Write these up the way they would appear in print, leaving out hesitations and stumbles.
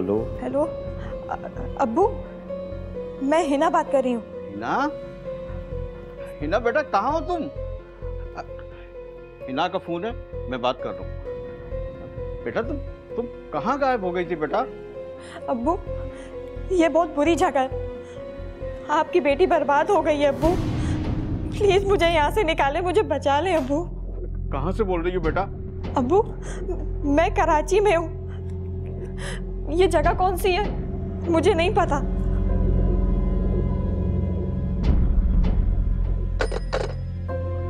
Hello hello अब्बू, मैं हिना बात कर रही हूँ। हिना? हिना बेटा कहाँ हो तुम? हिना का फोन है, मैं बात कर रहा हूँ। बेटा तुम कहाँ गायब हो गई थी बेटा? अब्बू, ये बहुत बुरी जगह है, आपकी बेटी बर्बाद हो गई है अब्बू। प्लीज मुझे यहाँ से निकाले, मुझे बचा ले अब्बू। कहाँ से बोल रही हो बेटा? अब्बू, मैं कराची में हूँ, ये जगह कौन सी है मुझे नहीं पता।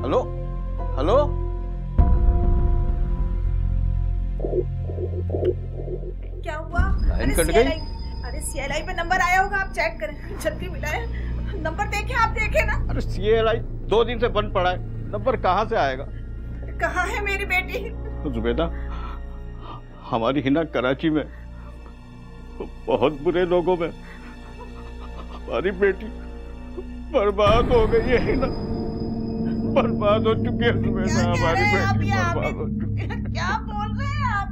हेलो हेलो, क्या हुआ? लाइन कट गई। अरे CLI पे नंबर आया होगा, आप चेक करें, जल्दी मिलाएं। नंबर देखे, आप देखे ना? अरे CLI 2 दिन से बंद पड़ा है, नंबर कहाँ से आएगा? कहाँ है मेरी बेटी? जुबैदा, हमारी हिना कराची में बहुत बुरे लोगों में, हमारी बेटी बर्बाद हो गई है। हिना बर्बाद हो चुकी है जुबैदा, हमारी बेटी बर्बाद हो चुकी है। क्या बोल रहे हैं आप?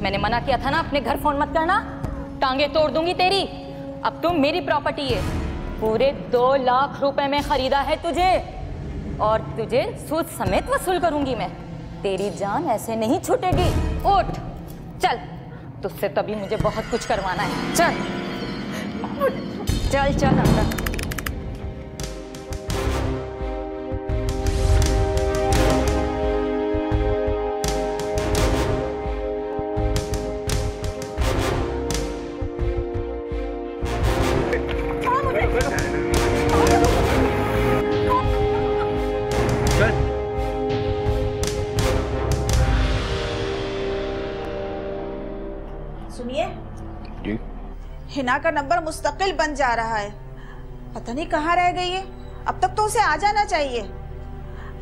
मैंने मना किया था ना, अपने घर फोन मत करना, टांगे तोड़ दूंगी तेरी। अब तुम मेरी प्रॉपर्टी है, पूरे 2 लाख रुपए में खरीदा है तुझे, और तुझे सूद समेत वसूल करूंगी मैं। तेरी जान ऐसे नहीं छूटेगी। उठ चल, तुझसे तभी मुझे बहुत कुछ करवाना है। चल चल चल अंदर। सुनिए जी, हिना का नंबर मुस्तकिल बन जा रहा है, पता नहीं कहाँ रह गई है। अब तक तो उसे आ जाना चाहिए।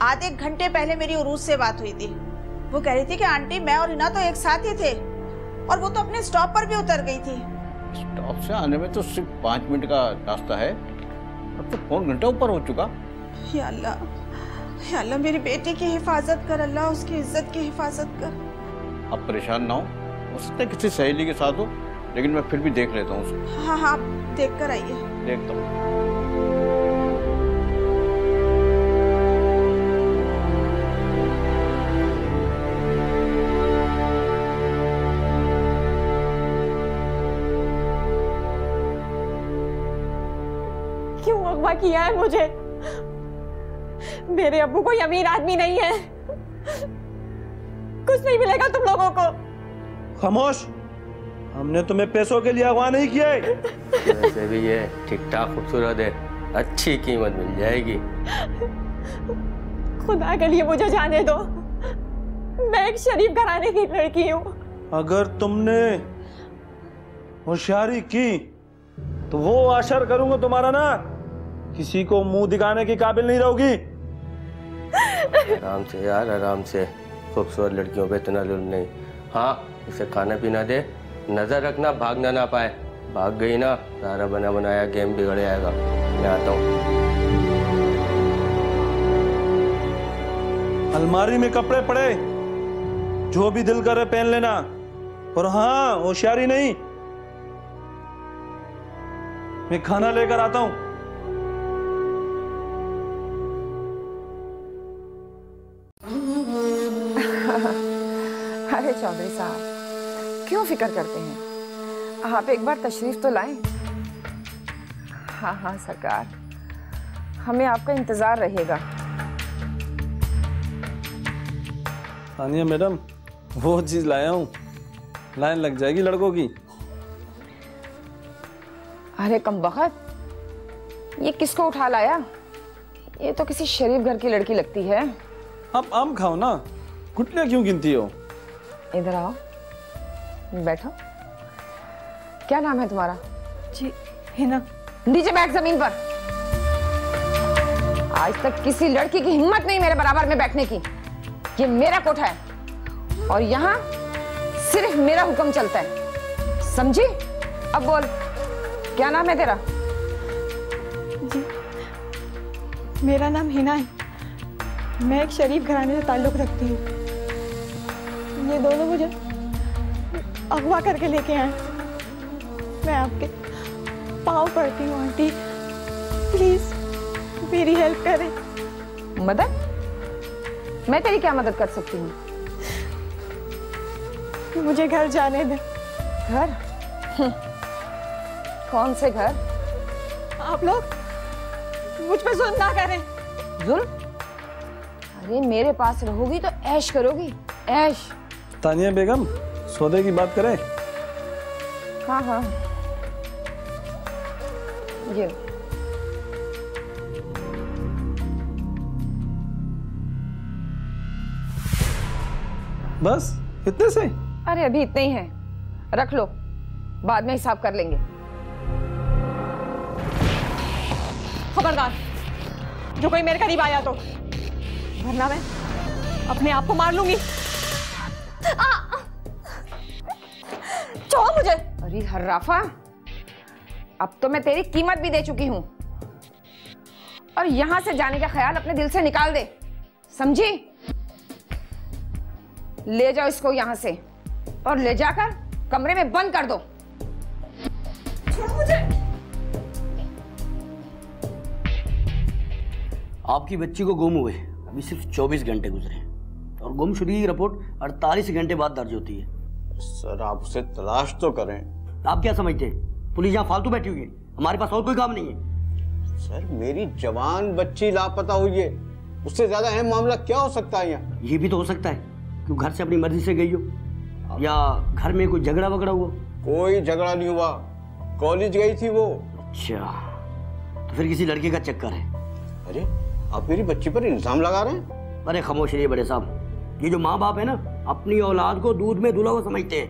आधे घंटे पहले मेरी उरूस से बात हुई थी, वो कह रही थी कि आंटी मैं और हिना तो एक साथ ही थे, और वो तो अपने स्टॉप पर भी उतर गई थी। स्टॉप से आने में तो सिर्फ 5 मिनट का रास्ता है, अब तो 4 घंटा ऊपर हो चुका। या अल्लाह मेरी बेटी की हिफाजत कर, अल्लाह उसकी इज्जत की हिफाजत कर। आप परेशान ना हो, हो सकता है किसी सहेली के साथ हो, लेकिन मैं फिर भी देख लेता हूँ उसको। हाँ हाँ, देख कर आइए। देखता हूँ। क्यों अगवा किया है मुझे? मेरे अब्बू कोई अमीर आदमी नहीं है, कुछ नहीं मिलेगा तुम लोगों को। खामोश, हमने तुम्हें पैसों के लिए अगवा नहीं किया है। वैसे भी ये ठीक ठाक खूबसूरत है, अच्छी कीमत मिल जाएगी। खुदा के लिए मुझे जाने दो, मैं एक शरीफ घराने की लड़की हूँ। अगर तुमने होशियारी की तो वो आशर करूंगा तुम्हारा ना, किसी को मुंह दिखाने की काबिल नहीं रहोगी। आराम से यार, आराम से, खूबसूरत लड़कियों पे इतना जुल्म नहीं। हाँ, इसे खाना पीना दे, नजर रखना भागना ना पाए, भाग गई ना सारा बना बनाया गेम बिगड़ जाएगा। मैं आता हूँ। अलमारी में कपड़े पड़े, जो भी दिल करे पहन लेना, और हाँ होशियारी नहीं। मैं खाना लेकर आता हूँ। अरे चौधरी साहब, क्यों फिक्र करते हैं? आप एक बार तशरीफ तो लाएं। हाँ हाँ सरकार, हमें आपका इंतजार रहेगा। तानिया मैडम, वो चीज लाया हूँ, लाइन लग जाएगी लड़कों की। अरे कमबख्त, ये किसको उठा लाया? ये तो किसी शरीफ घर की लड़की लगती है। आप आम खाओ ना, गुटलियां क्यों गिनती हो? इधर आओ, बैठो। क्या नाम है तुम्हारा? जी हिना। नीचे बैठ जमीन पर। आज तक किसी लड़की की हिम्मत नहीं मेरे बराबर में बैठने की। ये मेरा कोठा है और यहाँ सिर्फ मेरा हुक्म चलता है, समझी? अब बोल, क्या नाम है तेरा? जी मेरा नाम हिना है। मैं एक शरीफ घराने से ताल्लुक रखती हूँ। ये दोनों मुझे अगवा करके लेके आए। मैं आपके पाँव पड़ती हूँ आंटी, प्लीज मेरी हेल्प करें। मदद? मैं तेरी क्या मदद कर सकती हूँ? मुझे घर जाने दे। घर? कौन से घर? आप लोग मुझ पे जुल्म ना करें। जुल्म? अरे मेरे पास रहोगी तो ऐश करोगी, ऐश। तानिया बेगम, सौदे की बात करें? हाँ हाँ, ये बस इतने से? अरे अभी इतने ही हैं, रख लो, बाद में हिसाब कर लेंगे। खबरदार, जो कोई मेरे करीब आया तो, वरना मैं अपने आप को मार लूंगी। छोड़ो मुझे। अरे हर्राफा, अब तो मैं तेरी कीमत भी दे चुकी हूं और यहां से जाने का ख्याल अपने दिल से निकाल दे, समझी? ले जाओ इसको यहां से और ले जाकर कमरे में बंद कर दो। छोड़ो मुझे। आपकी बच्ची को गुम हुए अभी सिर्फ 24 घंटे गुजरे और गुमशुदगी की रिपोर्ट 48 घंटे बाद दर्ज होती है। सर आप उसे तलाश तो करें। आप क्या समझते हैं पुलिस यहाँ फालतू बैठी हुई है? हमारे पास और कोई काम नहीं है। सर मेरी जवान बच्ची लापता हुई है, उससे ज्यादा अहम मामला क्या हो सकता है यहाँ? ये भी तो हो सकता है कि वो घर से अपनी मर्जी से गई हो या घर में कोई झगड़ा वगड़ा हुआ। कोई झगड़ा नहीं हुआ, कॉलेज गई थी वो। अच्छा, तो फिर किसी लड़के का चक्कर है। अरे आप मेरी बच्ची पर इल्जाम लगा रहे हैं? अरे खामोश रहिए बड़े साहब, ये जो माँ बाप है ना, अपनी औलाद को दूध में धुला हुआ समझते हैं।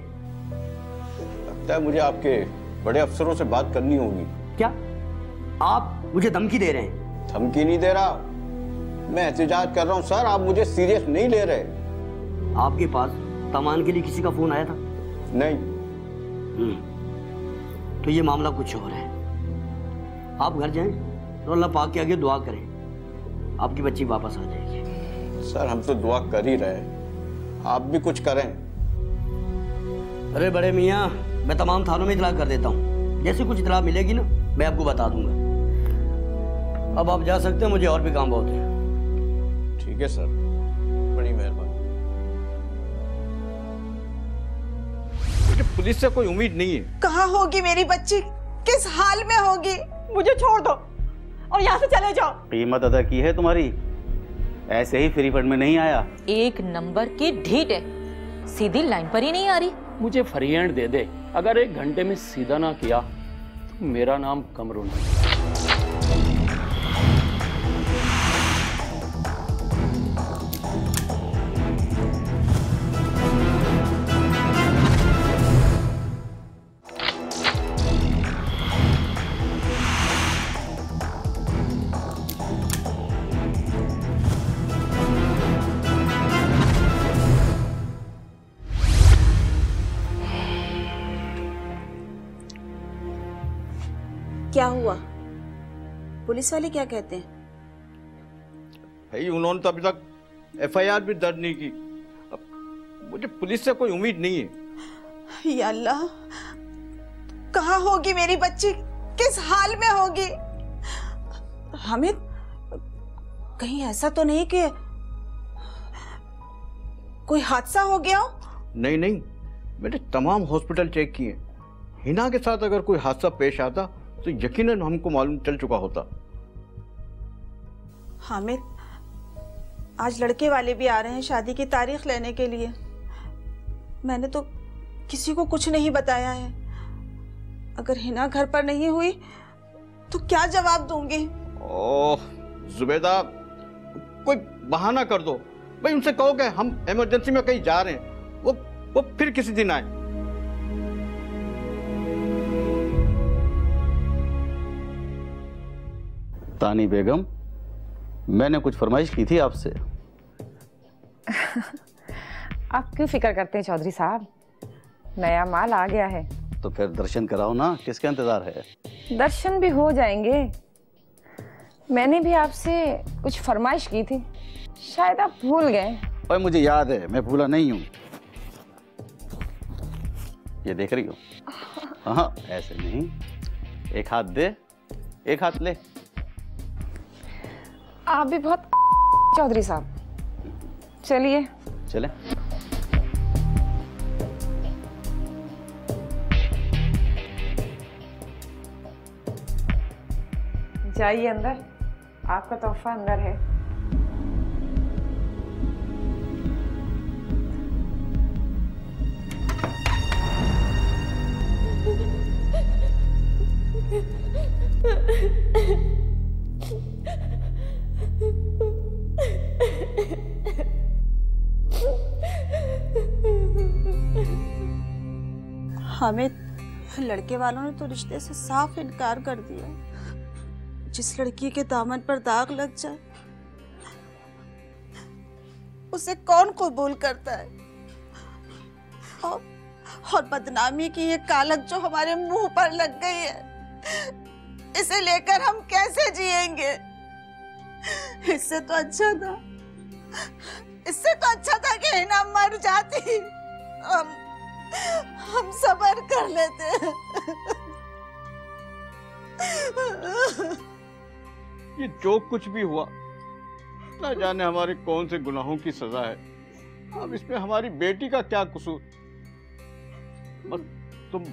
लगता है मुझे आपके बड़े अफसरों से बात करनी होगी। क्या आप मुझे धमकी दे रहे हैं? धमकी नहीं दे रहा, मैं एहतजाज कर रहा हूँ सर, आप मुझे सीरियस नहीं ले रहे। आपके पास सामान के लिए किसी का फोन आया था? नहीं। तो ये मामला कुछ और है। आप घर जाएं तो अल्लाह पाक के आगे दुआ करें, आपकी बच्ची वापस आ जाएगी। सर हम तो दुआ कर ही रहे, आप भी कुछ करें। अरे बड़े मियाँ, मैं तमाम थानों में इतला कर देता हूँ, जैसे कुछ इतला मिलेगी ना मैं आपको बता दूंगा। अब आप जा सकते हैं, मुझे और भी काम बहुत है। ठीक है सर, बड़ी मेहरबानी। मुझे पुलिस से कोई उम्मीद नहीं है। कहाँ होगी मेरी बच्ची, किस हाल में होगी? मुझे छोड़ दो और यहाँ से चले जाओ। कीमत अदा की है तुम्हारी, ऐसे ही फ्री फंड में नहीं आया। एक नंबर की ढीठ है, सीधी लाइन पर ही नहीं आ रही। मुझे फ्री हैंड दे दे, अगर 1 घंटे में सीधा ना किया तो मेरा नाम कमरू नहीं। क्या हुआ? पुलिस वाले क्या कहते हैं? भाई उन्होंने तो अभी तक FIR भी दर्ज नहीं की। अब मुझे पुलिस से कोई उम्मीद नहीं है। या अल्लाह, कहाँ होगी मेरी बच्ची, किस हाल में होगी? हामिद, कहीं ऐसा तो नहीं कि कोई हादसा हो गया हो? नहीं नहीं, मैंने तमाम हॉस्पिटल चेक किए। हिना के साथ अगर कोई हादसा पेश आता तो यकीनन हमको मालूम चल चुका होता। हामिद, आज लड़के वाले भी आ रहे हैं शादी की तारीख लेने के लिए। मैंने तो किसी को कुछ नहीं बताया है। अगर हिना घर पर नहीं हुई तो क्या जवाब दूंगी? ओह जुबैदा, कोई बहाना कर दो भाई, उनसे कहो कि हम इमरजेंसी में कहीं जा रहे हैं। वो वो फिर किसी दिन आए। तानी बेगम, मैंने कुछ फरमाइश की थी आपसे। आप क्यों फिक्र करते हैं चौधरी साहब, नया माल आ गया है। तो फिर दर्शन कराओ ना, किसका इंतजार है? दर्शन भी हो जाएंगे। मैंने भी आपसे कुछ फरमाइश की थी, शायद आप भूल गए। और मुझे याद है, मैं भूला नहीं हूँ। ये देख रही हो? हाँ, ऐसे नहीं, एक हाथ दे, एक हाथ ले। आप भी बहुत चौधरी साहब। चलिए चले। जाइए अंदर, आपका तोहफा अंदर है। हामिद, लड़के वालों ने तो रिश्ते से साफ इनकार कर दिया। जिस लड़की के दामन पर दाग लग जाए उसे कौन कबूल करता है? और बदनामी की ये कालक जो हमारे मुंह पर लग गई है, इसे लेकर हम कैसे जिएंगे? इससे तो अच्छा था कि हिना मर जाती। हम सब्र कर लेते। ये जो कुछ भी हुआ, ना जाने हमारे कौन से गुनाहों की सजा है। अब इसमें हमारी बेटी का क्या कसूर? बस तुम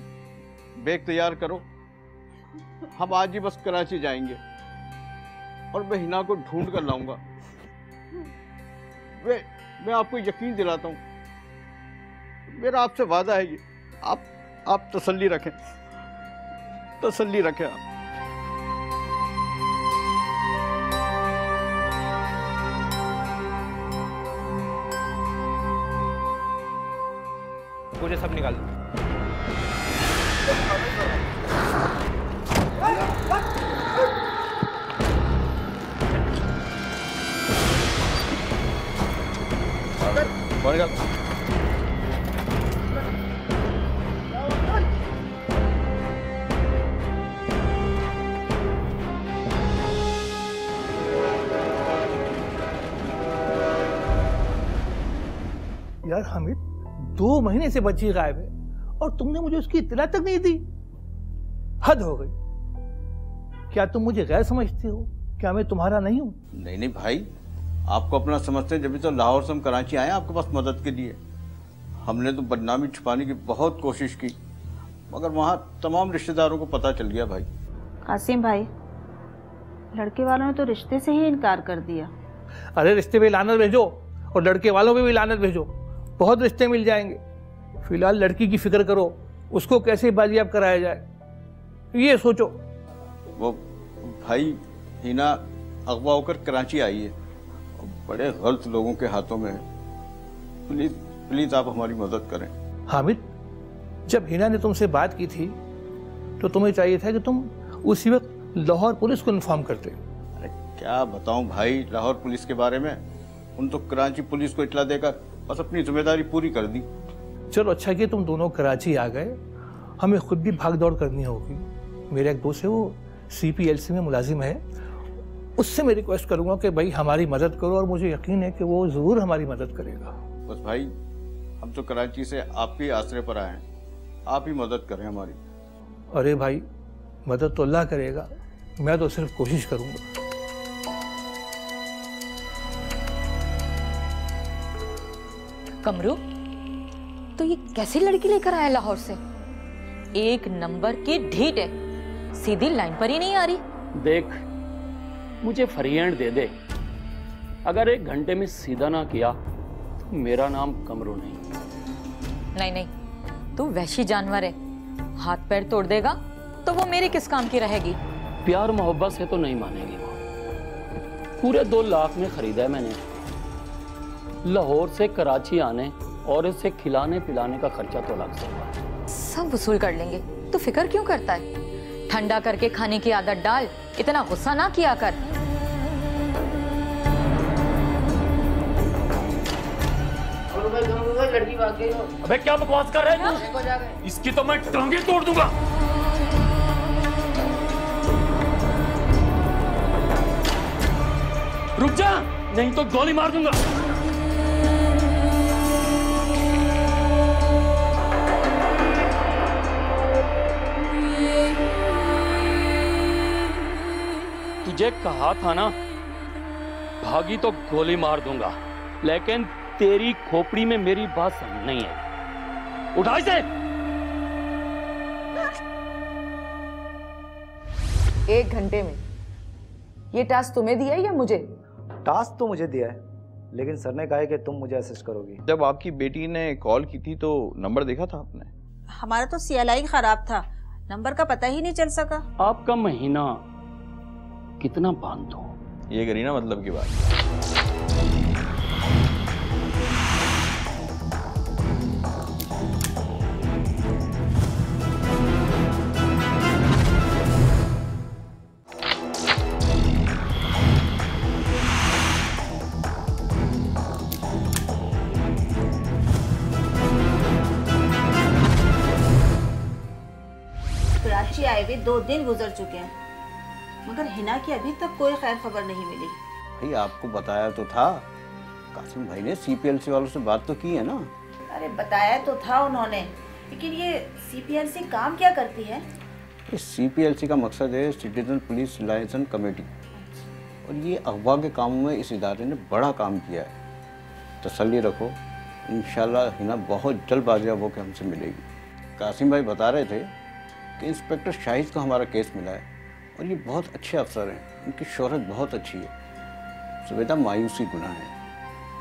बैग तैयार करो, हम आज ही बस कराची जाएंगे और मैं हिना को ढूंढ कर लाऊंगा। मैं आपको यकीन दिलाता हूँ, मेरा आपसे वादा है। ये आप तसल्ली रखें आप। मुझे सब निकाल दो। यार हामिद, 2 महीने से बच्ची गायब है और तुमने मुझे उसकी इत्तला तक नहीं दी। हद हो गई। क्या तुम मुझे गैर समझते हो? क्या मैं तुम्हारा नहीं हूं? नहीं भाई, आपको अपना समझते हैं, जब भी तो लाहौर से हम कराची आए आपके पास मदद के लिए। हमने तो बदनामी छुपाने की बहुत कोशिश की, मगर वहाँ तमाम रिश्तेदारों को पता चल गया। भाई कासिम भाई, लड़के वालों ने तो रिश्ते से ही इनकार कर दिया। अरे रिश्ते पे लानत भेजो और लड़के वालों पे भी लानत भेजो, बहुत रिश्ते मिल जाएंगे। फिलहाल लड़की की फिक्र करो, उसको कैसे बाजियाब कराया जाए ये सोचो। वो भाई, हिना अगवा होकर कराची आई है, बड़े गलत लोगों के हाथों में है। प्लीज आप हमारी मदद करें। हामिद, जब हिना ने तुमसे बात की थी तो तुम्हें चाहिए था कि तुम उसी वक्त लाहौर पुलिस को इन्फॉर्म करते। अरे क्या बताऊं भाई लाहौर पुलिस के बारे में, उन तो कराची पुलिस को इतला देकर बस अपनी जिम्मेदारी पूरी कर दी। चलो अच्छा कि तुम दोनों कराची आ गए, हमें खुद भी भाग दौड़ करनी होगी। मेरा एक दोस्त है, वो CPLC में मुलाजिम है, उससे मैं रिक्वेस्ट करूंगा कि भाई हमारी मदद करो, और मुझे यकीन है कि वो जरूर हमारी मदद करेगा। बस भाई, हम तो कराची से आपके आसरे पर आए हैं, आप ही मदद करें हमारी। अरे भाई, मदद तो अल्लाह करेगा, मैं तो सिर्फ कोशिश करूंगा। कमरू, तो ये कैसी लड़की लेकर आया लाहौर से? एक नंबर की ढीठ है, सीधी लाइन पर ही नहीं आ रही। देख, मुझे फरियाद दे दे, अगर 1 घंटे में सीधा ना किया तो मेरा नाम कमरू नहीं। नहीं, तू वैशी जानवर है, हाथ पैर तोड़ देगा तो वो मेरे किस काम की रहेगी? प्यार मोहब्बत से तो नहीं मानेगी वो। पूरे 2 लाख में खरीदा है मैंने। लाहौर से कराची आने और इससे खिलाने पिलाने का खर्चा तो लग सकता। सब वसूल कर लेंगे, तू फिक्र क्यों करता है? ठंडा करके खाने की आदत डाल, इतना गुस्सा ना किया कर। लड़की भाग गई। अबे क्या बकवास कर रहे हैं? इसकी तो मैं टांगे तोड़ दूंगा। रुक जा, नहीं तो गोली मार दूंगा। तुझे कहा था ना, भागी तो गोली मार दूंगा, लेकिन तेरी खोपड़ी में मेरी बात समझ नहीं है। उठा इसे। 1 घंटे में ये टास्क तुम्हें दिया है या मुझे? टास्क तो मुझे दिया है, लेकिन सर ने कहा है कि तुम मुझे असिस्ट करोगी। जब आपकी बेटी ने कॉल की थी तो नंबर देखा था आपने? हमारा तो CLI खराब था, नंबर का पता ही नहीं चल सका। आपका महीना कितना बांध दो? ये करी ना मतलब की बात। कराची आए हुए 2 दिन गुजर चुके हैं, मगर हिना की अभी तक कोई खैर खबर नहीं मिली। भाई आपको बताया तो था, कासिम भाई ने CPLC वालों से बात तो की है ना। अरे बताया तो था उन्होंने, लेकिन ये CPLC काम क्या करती है? इस CPLC का मकसद है सिटीजन पुलिस लाइसेंस कमेटी, और ये अगवा के कामों में इस इदारे ने बड़ा काम किया है। तसल्ली रखो, इंशाल्लाह हिना बहुत जल्द बाजियाब होकर हमसे मिलेगी। कासिम भाई बता रहे थे कि इंस्पेक्टर शाहिद को हमारा केस मिला है, और ये बहुत अच्छे अफसर हैं, इनकी शोहरत बहुत अच्छी है। सुबेदा मायूसी गुनाह है,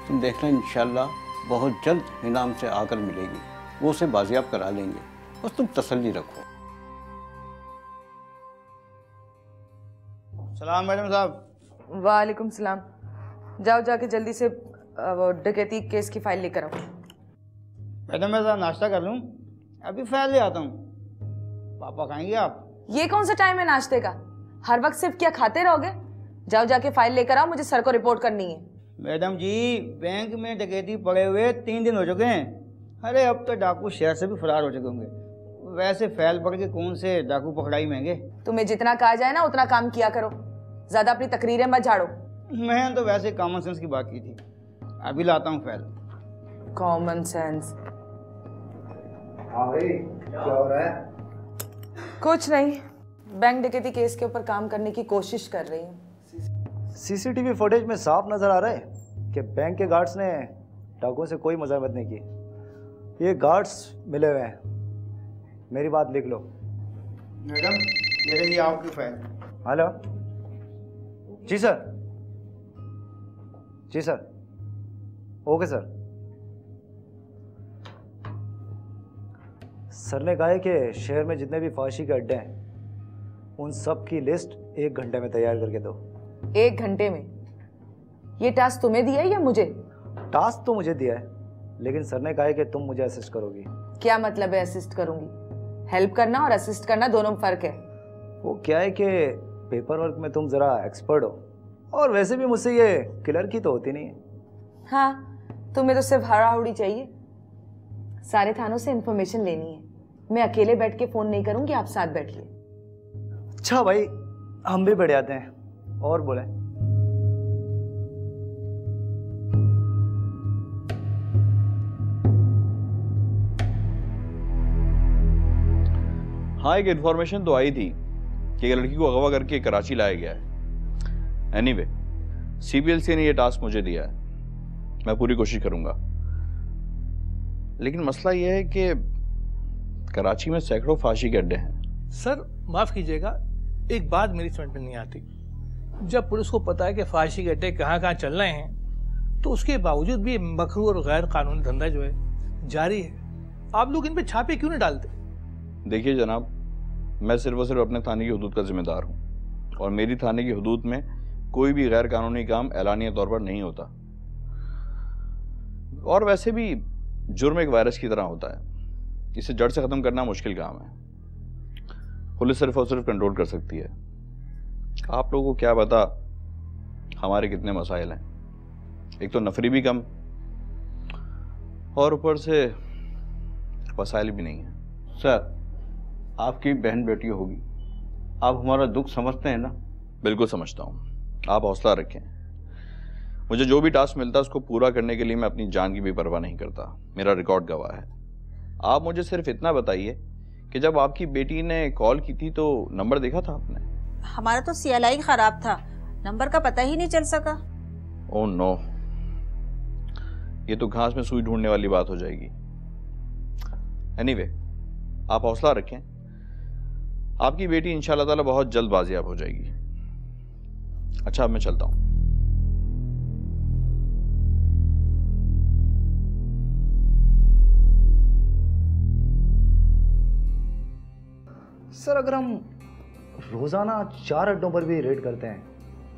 तुम देखना इंशाल्लाह बहुत जल्द हिना हमसे आकर मिलेगी, वो उसे बाजियाब करा लेंगे, बस तुम तसल्ली रखो। सलाम मैडम साहब। वालेकुम सलाम। जाओ जाके जल्दी से वो डकैती केस की फाइल लेकर आओ। मैडम मैं ज़रा नाश्ता कर लूँ, अभी फाइल ले आता हूँ। पापा खाएंगे आप? ये कौन सा टाइम है नाश्ते का? हर वक्त सिर्फ क्या खाते रहोगे? जाओ जाके फाइल लेकर आओ, मुझे सर को रिपोर्ट करनी है। मैडम जी बैंक में डकैती पड़े हुए 3 दिन हो चुके हैं। अरे अब तो डाकू शहर से भी फरार हो चुके होंगे। वैसे फाइल पढ़ के कौन से डाकू पकड़ाई महंगे। तुम्हें जितना कहा जाए ना उतना काम किया करो, ज्यादा अपनी तकरीरें मत झाड़ो। मैं तो वैसे कॉमन सेंस की बात की थी, अभी लाता हूँ फाइल। Common sense? हाँ भाई क्या हो रहा है? कुछ नहीं, बैंक डकैती केस के ऊपर काम करने की कोशिश कर रही हूँ। CCTV फुटेज में साफ नजर आ रहा है कि बैंक के गार्ड्स ने डाकुओं से कोई मजामत नहीं की। ये गार्ड्स मिले हुए हैं, मेरी बात लिख लो। मैडम ये रही आपकी फाइल। हेलो जी सर। जी सर, ओके सर। सर ने कहा है कि शहर में जितने भी फाशी के अड्डे हैं उन सब की लिस्ट 1 घंटे में तैयार करके दो। 1 घंटे में? ये टास्क तुम्हें दिया है या मुझे? टास्क तो मुझे दिया है, लेकिन सर ने कहा है कि तुम मुझे असिस्ट करोगी। क्या मतलब है असिस्ट करूंगी? हेल्प करना और असिस्ट करना दोनों में फर्क है। वो क्या है कि पेपर वर्क में तुम जरा एक्सपर्ट हो, और वैसे भी मुझसे ये किलर की तो होती नहीं है। हाँ, तुम्हें तो सिर्फ हड़ाहुड़ी चाहिए। सारे थानों से इंफॉर्मेशन लेनी है, मैं अकेले बैठ के फोन नहीं करूंगी, आप साथ बैठिए। अच्छा भाई, हम भी बैठ जाते हैं और बोले। हाँ, एक इन्फॉर्मेशन तो आई थी कि एक लड़की को अगवा करके कराची लाया गया है। एनीवे, CPLC ने यह टास्क मुझे दिया है, मैं पूरी कोशिश करूंगा। लेकिन मसला यह है कि कराची में सैकड़ों फांसी के अड्डे हैं। सर माफ कीजिएगा, एक बात मेरी समझ में नहीं आती। जब पुलिस को पता है कि फांसी के अड्डे कहाँ कहाँ चल रहे हैं, तो उसके बावजूद भी मकरू और गैर कानूनी धंधा जो है जारी है। आप लोग इन पे छापे क्यों नहीं डालते? देखिए जनाब, मैं सिर्फ और सिर्फ अपने थाने की हदूद का जिम्मेदार हूँ, और मेरी थाने की हदूद में कोई भी गैर कानूनी काम एलानिया तौर पर नहीं होता। और वैसे भी जुर्म एक वायरस की तरह होता है, इसे जड़ से खत्म करना मुश्किल काम है। पुलिस सिर्फ और सिर्फ कंट्रोल कर सकती है। आप लोगों को क्या पता हमारे कितने मसाइल हैं। एक तो नफरी भी कम और ऊपर से वसाइल भी नहीं है। सर, आपकी बहन बेटी होगी, आप हमारा दुख समझते हैं ना? बिल्कुल समझता हूँ, आप हौसला रखें। मुझे जो भी टास्क मिलता है उसको पूरा करने के लिए मैं अपनी जान की भी परवाह नहीं करता। मेरा रिकॉर्ड गवाह है। आप मुझे सिर्फ इतना बताइए कि जब आपकी बेटी ने कॉल की थी तो नंबर देखा था आपने? हमारा तो CLI खराब था, नंबर का पता ही नहीं चल सका। ओह नो, ये तो घास में सुई ढूंढने वाली बात हो जाएगी। एनीवे, आप हौसला रखें, आपकी बेटी इंशाल्लाह ताला बहुत जल्द बाजियाब हो जाएगी। अच्छा, अब मैं चलता हूं। सर, अगर हम रोजाना 4 अड्डों पर भी रेड करते हैं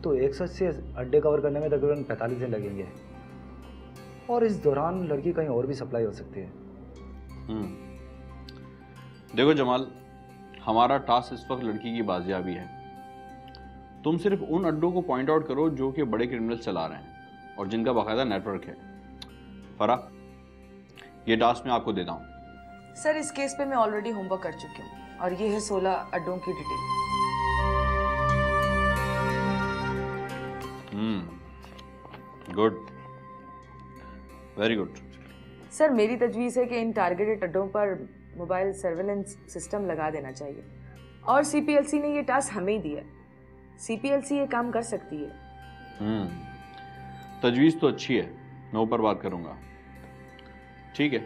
तो 180 अड्डे कवर करने में तकरीबन 45 दिन लगेंगे, और इस दौरान लड़की कहीं और भी सप्लाई हो सकती है। देखो जमाल, हमारा टास्क इस वक्त लड़की की बाजियाबी है। तुम सिर्फ उन अड्डों को पॉइंट आउट करो जो कि बड़े क्रिमिनल चला रहे हैं और जिनका बाकायदा नेटवर्क है। फरा, ये टास्क मैं आपको देता हूँ। सर, इस केस पे मैं ऑलरेडी होमवर्क कर चुकी हूँ और ये है 16 अड्डों की detail. Good, very good. Sir, मेरी तजवीज़ है कि इन टारगेटेड अड्डों पर मोबाइल सर्वेलेंस सिस्टम लगा देना चाहिए, और CPLC ने ये टास्क हमें ही दिया है। CPLC ये काम कर सकती है। तजवीज़ तो अच्छी है, मैं ऊपर बात करूंगा। ठीक है,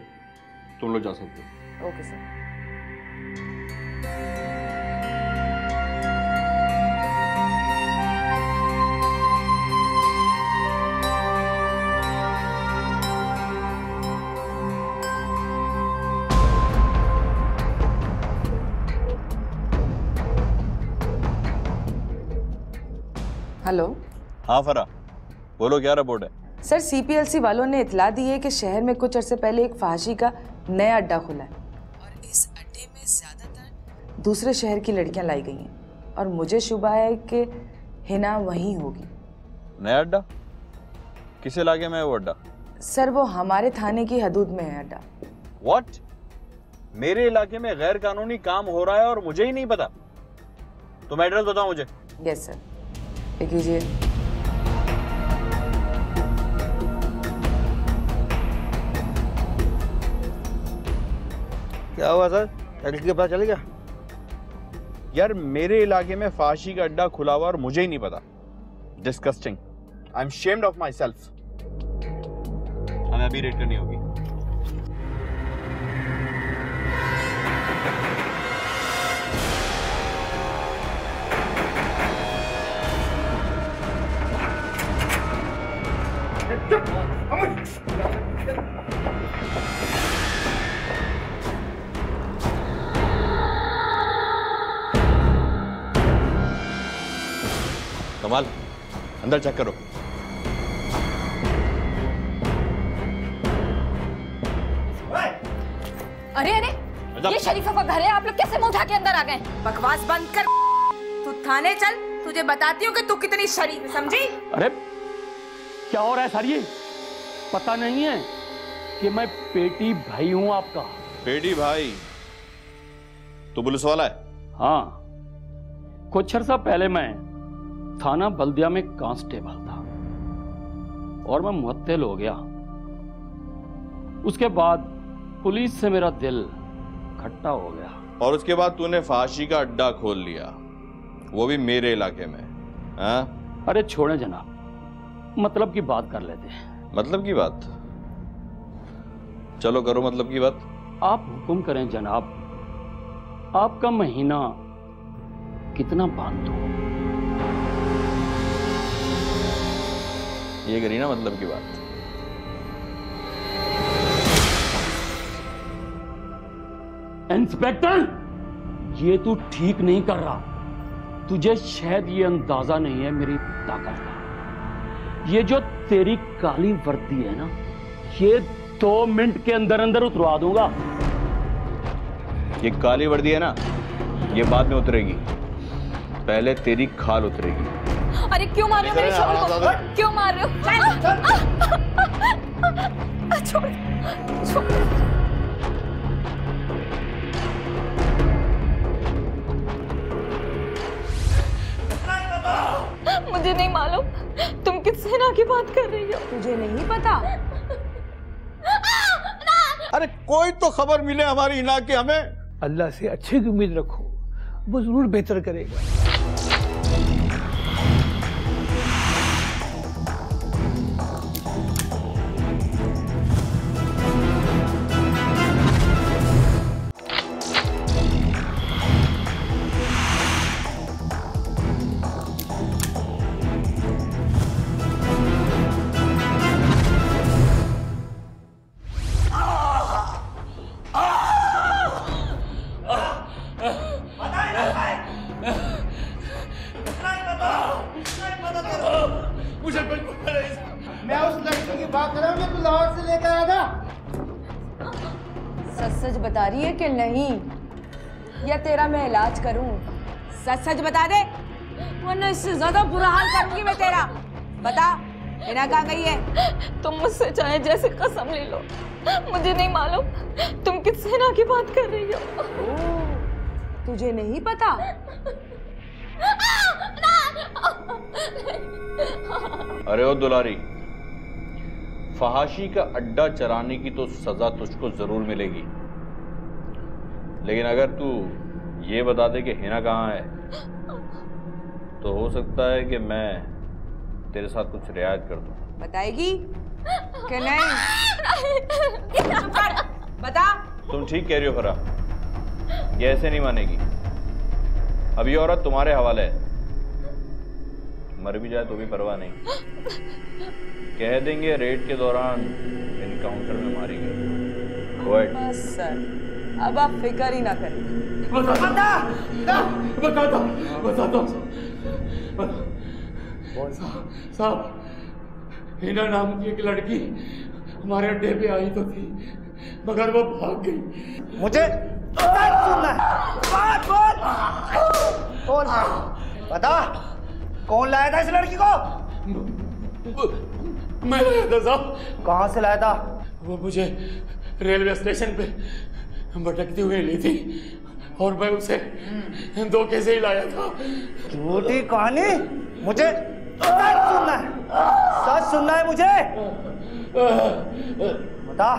तुम लोग जा सकते हो। Okay sir. हेलो। हाँ फरा, बोलो, क्या रिपोर्ट है? सर, CPLC वालों ने इतला दी है कि शहर में कुछ अरसे पहले एक फहाशी का नया अड्डा खुला है और इस अड्डे में ज्यादातर दूसरे शहर की लड़कियां लाई गई हैं, और मुझे शुबा है कि हिना वहीं होगी। नया अड्डा? किस इलाके में है वो अड्डा? सर, वो हमारे थाने की हदूद में है अड्डा। व्हाट? मेरे इलाके में गैर कानूनी काम हो रहा है और मुझे ही नहीं पता? तुम एड्रेस बताओ मुझे। यस सर, लिख लीजिए। क्या हुआ सर, एड्रेस का पता चल गया? यार, मेरे इलाके में फाशी का अड्डा खुला हुआ और मुझे ही नहीं पता। Disgusting. I am shamed of my self. हमें अभी रेड करनी होगी। कमाल, अंदर चेक करो। अरे अरे, ये शरीफों का घर है, आप लोग कैसे मुंह उठा के अंदर आ गए? बकवास बंद कर, तू थाने चल, तुझे बताती हूँ कि तू कितनी शरीफ है, समझी? अरे क्या हो रहा है सर? ये पता नहीं है कि मैं पेटी भाई हूं आपका। पेटी भाई? तो पुलिस वाला है? हाँ, कुछ अर्सा पहले मैं थाना बल्दिया में कांस्टेबल था और मैं मुअत्तल हो गया। उसके बाद पुलिस से मेरा दिल खट्टा हो गया और उसके बाद तूने फाशी का अड्डा खोल लिया, वो भी मेरे इलाके में। हाँ? अरे छोड़े जनाब, मतलब की बात कर लेते हैं। मतलब की बात? चलो करो मतलब की बात। आप हुक्म करें जनाब, आपका महीना कितना बांध दो? ये करी ना मतलब की बात। इंस्पेक्टर, ये तू ठीक नहीं कर रहा। तुझे शायद ये अंदाजा नहीं है मेरी ताकत का। ये जो तेरी काली वर्दी है ना, ये 2 मिनट के अंदर अंदर उतरवा दूंगा। ये काली वर्दी है ना, ये बाद में उतरेगी, पहले तेरी खाल उतरेगी। अरे क्यों मार रहे हो मेरे शोहर को? क्यों मार रहे हो? छोड़ छोड़। मुझे नहीं मालूम तुम किस सेना की बात कर रही हो। तुझे नहीं पता? अरे कोई तो खबर मिले हमारी हिना की हमें। अल्लाह से अच्छे की उम्मीद रखो, वो जरूर बेहतर करेगा। मैं उस लड़की की बात कर रहा हूँ जो तू लाहौर से लेकर आया था। सच सच बता रही है कि नहीं, या तेरा मैं इलाज करूं? सच सच बता दे, वरना इससे ज्यादा बुरा हाल करूंगी मैं तेरा। बता, हिना कहाँ गई है? तुम मुझसे चाहे जैसे कसम ले लो, मुझे नहीं मालूम तुम किस सेना की बात कर रही हो। तुझे नहीं पता? अरे ओ दुलारी, फहाशी का अड्डा चराने की तो सजा तुझको जरूर मिलेगी, लेकिन अगर तू ये बता दे कि हिना कहाँ है तो हो सकता है कि मैं तेरे साथ कुछ रियायत कर दूं। बताएगी कि नहीं? बता। तुम ठीक कह रही हो फरा, ये ऐसे नहीं मानेगी। अब ये औरत तुम्हारे हवाले है, मर भी जाए तो भी परवाह नहीं। कह देंगे रेड के दौरान इनकाउंटर में मारी गई। बस सर, अब आप फिक्र ही ना करें। बताता साहब, हिना नाम की एक लड़की हमारे अड्डे पे आई तो थी, मगर वो भाग गई। मुझे सुनना है, बात बोल। कौन है? बता, कौन लाया था इस लड़की को? मैं लाया था साहब। कहाँ से लाया था? वो मुझे रेलवे स्टेशन पे भटकती हुई ली थी और मैं उसे धोखे से ही लाया था। झूठी कहानी। मुझे सच सुनना है, सच सुनना है मुझे। बता,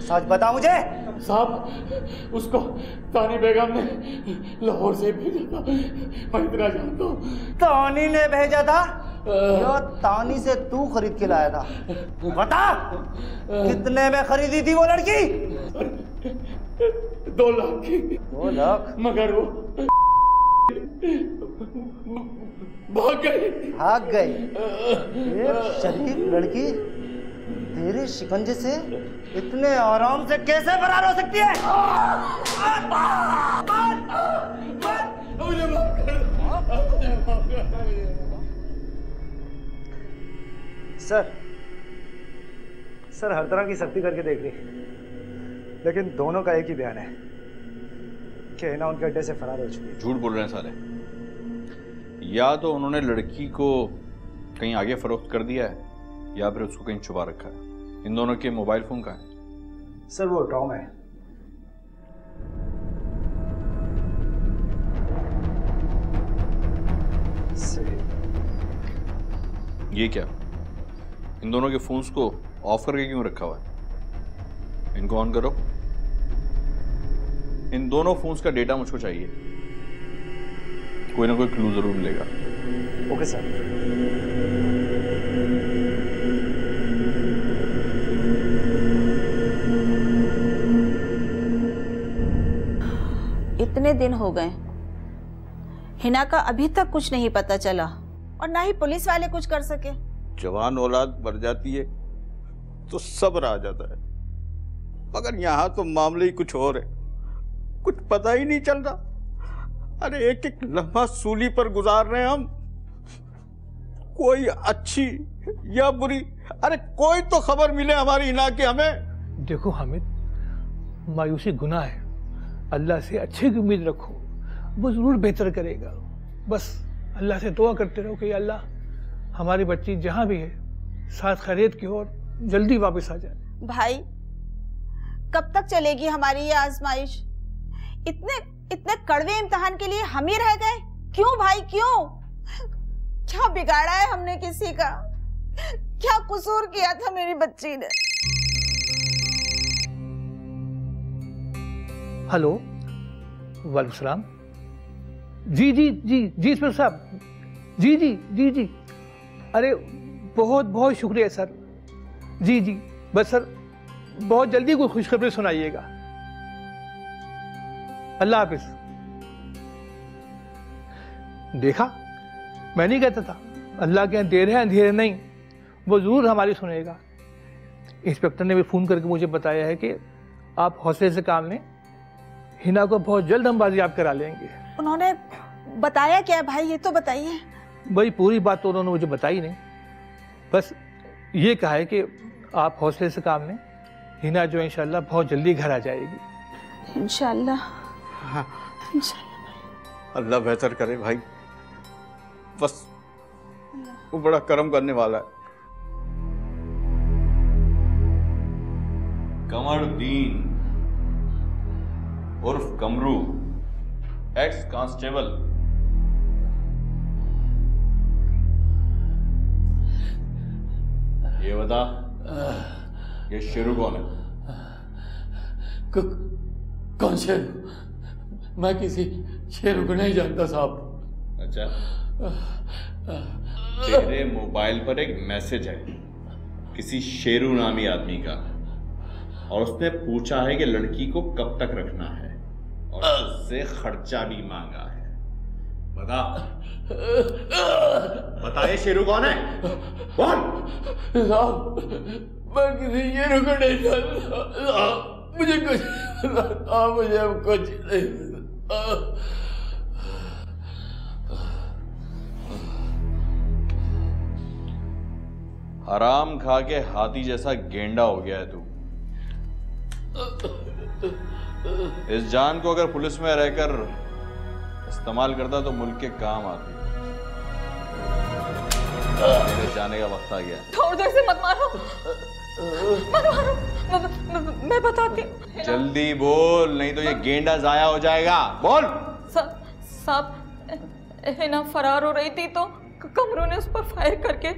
सच बता मुझे। साहब, उसको तानी बेगम ने लाहौर से भेजा था, मैं इतना जानता हूँ। तानी ने भेजा था? या तानी से तू खरीद के लाया था? बता, कितने में खरीदी थी वो लड़की? 2 लाख की। 2 लाख? मगर वो भाग गई। भाग गई? ये शरीफ लड़की तेरे शिकंजे से इतने आराम से कैसे फरार हो सकती है? सर हर तरह की सख्ती करके देख ली, लेकिन दोनों का एक ही बयान है कि हिना उनके अड्डे से फरार हो चुकी है। झूठ बोल रहे हैं साले। या तो उन्होंने लड़की को कहीं आगे फरोख्त कर दिया है या फिर उसको कहीं छुपा रखा है। इन दोनों के मोबाइल फोन कहाँ है? सर वो टॉम है। ये क्या? इन दोनों के फोन्स को ऑफ करके क्यों रखा हुआ है? इनको ऑन करो। इन दोनों फोन्स का डेटा मुझको चाहिए, कोई ना कोई क्लू जरूर मिलेगा। Okay sir. इतने दिन हो गए, हिना का अभी तक कुछ नहीं पता चला और ना ही पुलिस वाले कुछ कर सके। जवान औलाद मर जाती है तो सब्र आ जाता है, मगर यहाँ तो मामले ही कुछ और है। कुछ पता ही नहीं चल रहा। अरे एक एक लम्हा सूली पर गुजार रहे हैं हम। कोई अच्छी या बुरी, अरे कोई तो खबर मिले हमारी हिना की हमें। देखो हामिद, मायूसी गुनाह है। अल्लाह से अच्छे की उम्मीद रखो, वो ज़रूर बेहतर करेगा। बस अल्लाह से दुआ करते रहो कि अल्लाह हमारी बच्ची जहाँ भी है साथ खैरियत की और जल्दी वापस आ जाए। भाई कब तक चलेगी हमारी ये आजमाइश? इतने इतने कड़वे इम्तिहान के लिए हम ही रह गए? क्यों भाई क्यों? क्या बिगाड़ा है हमने किसी का? क्या कसूर किया था मेरी बच्ची ने? हेलो, वालेकुम सलाम। जी जी जी जी सर साहब, जी जी जी जी, अरे बहुत बहुत शुक्रिया सर। जी जी, बस सर बहुत जल्दी कोई खुशखबरी सुनाइएगा। अल्लाह हाफिज। देखा, मैं नहीं कहता था अल्लाह के यहाँ देर है अंधेरे नहीं, वो ज़रूर हमारी सुनेगा। इंस्पेक्टर ने भी फ़ोन करके मुझे बताया है कि आप हौसले से काम लें, हिना को बहुत जल्द हम बाजियाब करा लेंगे। उन्होंने बताया क्या भाई, ये तो बताइए। भाई पूरी बात तो उन्होंने मुझे बताई नहीं, बस ये कहा है कि आप हौसले से काम लें, हिना जो इंशाल्लाह बहुत जल्दी घर आ जाएगी। इंशाल्लाह। हाँ, अल्लाह बेहतर करे भाई, बस वो बड़ा करम करने वाला है। कमरुद्दीन उर्फ कमरू, एक्स कांस्टेबल। ये बता, ये शेरू कौन है? कौन शेरू? मैं किसी शेरू को नहीं जानता साहब। अच्छा, तेरे मोबाइल पर एक मैसेज है किसी शेरू नामी आदमी का, और उसने पूछा है कि लड़की को कब तक रखना है और उससे खर्चा भी मांगा है। बता बता, ये शेरू कौन है? कौन? साहब, मैं किसी शेरू को नहीं जानता, मुझे कुछ मुझे अब कुछ नहीं। हराम खा के हाथी जैसा गेंडा हो गया है तू। इस जान को अगर पुलिस में रहकर इस्तेमाल करता तो मुल्क के काम आती। मेरे जाने का वक्त आ गया। छोड़ दो इसे, मत मारो, मत मारो, मैं बताती हूँ। जल्दी बोल, नहीं तो ये गेंडा जाया हो जाएगा। बोल। साहब, हिना फरार हो रही थी तो कमरू ने उस पर फायर करके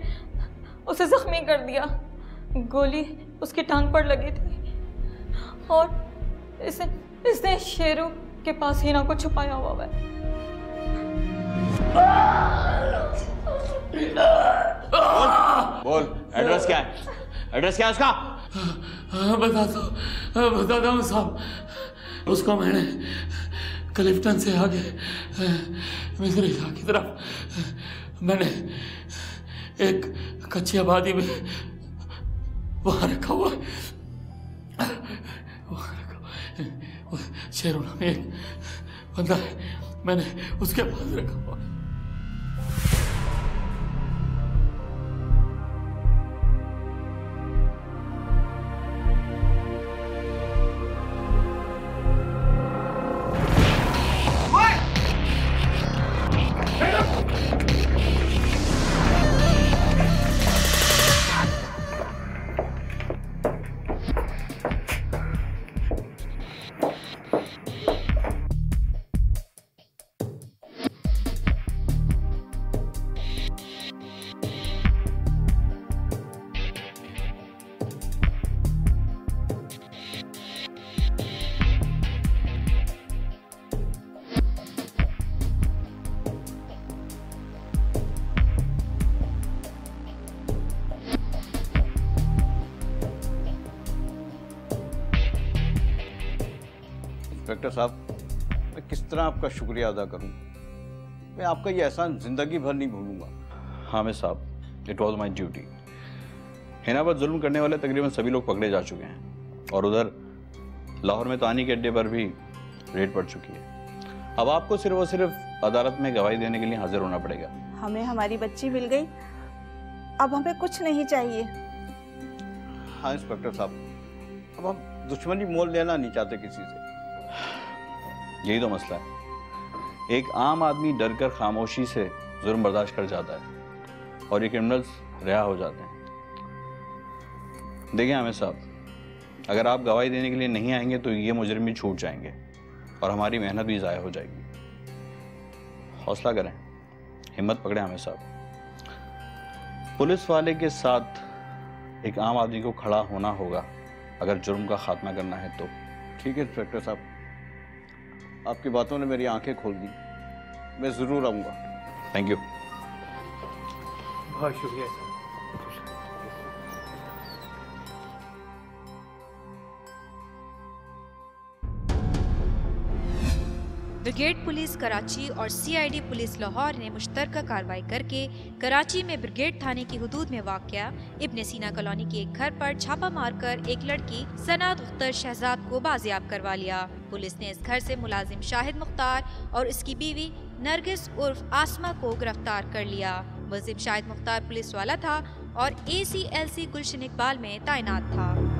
उसे जख्मी कर दिया। गोली उसकी टांग पर लगी थी और इसने शेरू के पास हिना को छुपाया हुआ है। बोल, एड्रेस क्या है? एड्रेस क्या है उसका? बताता हूँ साहब। उसको मैंने क्लिफ्टन से आगे मिस्री की तरफ मैंने एक कच्ची आबादी में वहां रखा हुआ शेरू नाम एक बंदा है, मैंने उसके पास रखा हुआ। इंस्पेक्टर साहब, मैं किस तरह आपका शुक्रिया अदा करूं? मैं आपका ये एहसान जिंदगी भर नहीं भूलूंगा। हामिद साहब, it was my duty. Hina पर जुल्म करने वाले तकरीबन सभी लोग पकड़े जा चुके हैं और उधर लाहौर में तानी के अड्डे पर भी रेड पड़ चुकी है। अब आपको सिर्फ और सिर्फ अदालत में गवाही देने के लिए हाजिर होना पड़ेगा। हमें हमारी बच्ची मिल गई, अब हमें कुछ नहीं चाहिए। हाँ इंस्पेक्टर साहब, अब हम दुश्मनी मोल लेना नहीं चाहते किसी से। यही तो मसला है, एक आम आदमी डर कर खामोशी से जुर्म बर्दाश्त कर जाता है और ये क्रिमिनल्स रिहा हो जाते हैं। देखिए आमिर साहब, अगर आप गवाही देने के लिए नहीं आएंगे तो ये मुजरिम भी छूट जाएंगे और हमारी मेहनत भी ज़ाया हो जाएगी। हौसला करें, हिम्मत पकड़े आमिर साहब। पुलिस वाले के साथ एक आम आदमी को खड़ा होना होगा अगर जुर्म का खात्मा करना है तो। ठीक है इंस्पेक्टर साहब, आपकी बातों ने मेरी आंखें खोल दी, मैं ज़रूर आऊँगा। Thank you. बहुत शुक्रिया। ब्रिगेड पुलिस कराची और सीआईडी पुलिस लाहौर ने मुश्तरका कार्रवाई करके कराची में ब्रिगेड थाने की हुदूद में वाक़या इब्न सीना कॉलोनी के एक घर पर छापा मारकर एक लड़की सनात अख्तर शहजाद को बाजियाब करवा लिया। पुलिस ने इस घर से मुलाजिम शाहिद मुख्तार और इसकी बीवी नरगिस उर्फ आसमा को गिरफ्तार कर लिया। मुलजिम शाहिद मुख्तार पुलिस वाला था और ACLC गुलशन इकबाल में तैनात था।